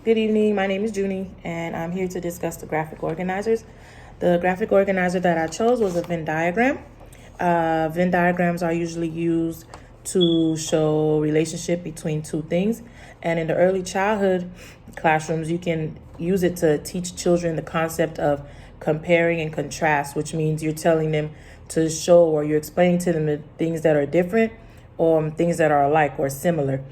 Good evening, my name is Junie, and I'm here to discuss the graphic organizers. The graphic organizer that I chose was a Venn diagram. Venn diagrams are usually used to show relationship between two things. And in the early childhood classrooms, you can use it to teach children the concept of comparing and contrast, which means you're telling them to show or you're explaining to them the things that are different or things that are alike or similar.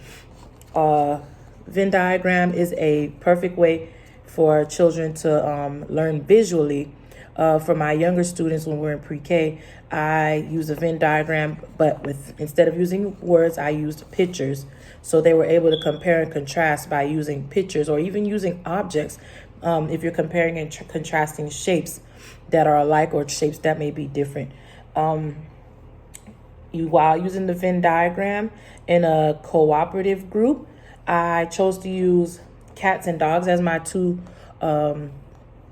Venn diagram is a perfect way for children to learn visually. For my younger students, when we're in pre-K, I use a Venn diagram, but instead of using words, I used pictures. So they were able to compare and contrast by using pictures or even using objects. If you're comparing and contrasting shapes that are alike or shapes that may be different. While using the Venn diagram in a cooperative group, I chose to use cats and dogs as my two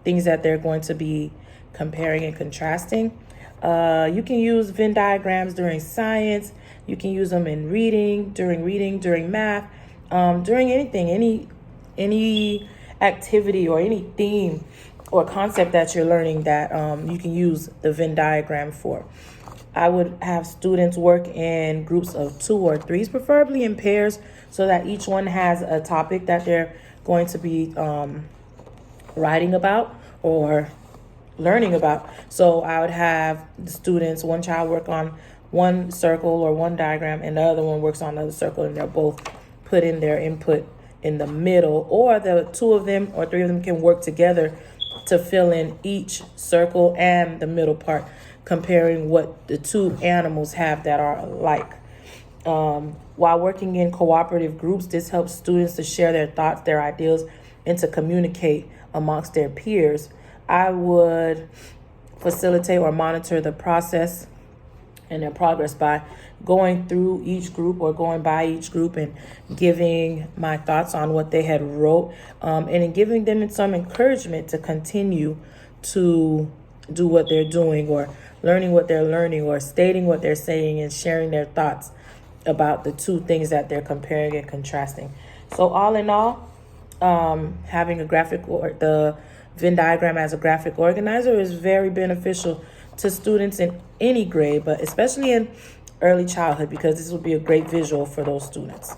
things that they're going to be comparing and contrasting. You can use Venn diagrams during science. You can use them in reading, during math, during anything, any activity or any theme or concept that you're learning that you can use the Venn diagram for. I would have students work in groups of 2 or 3s, preferably in pairs, so that each one has a topic that they're going to be writing about or learning about. So I would have the students, one child work on one circle or one diagram, and the other one works on another circle, and they're both put in their input in the middle, or the 2 of them or 3 of them can work together to fill in each circle and the middle part, comparing what the 2 animals have that are alike. While working in cooperative groups, this helps students to share their thoughts, their ideas, and to communicate amongst their peers. I would facilitate or monitor the process and their progress by going through each group or going by each group and giving my thoughts on what they had wrote, and in giving them some encouragement to continue to do what they're doing or learning what they're learning or stating what they're saying and sharing their thoughts about the 2 things that they're comparing and contrasting. So all in all, having the Venn diagram as a graphic organizer is very beneficial to students in any grade, but especially in early childhood, because this would be a great visual for those students.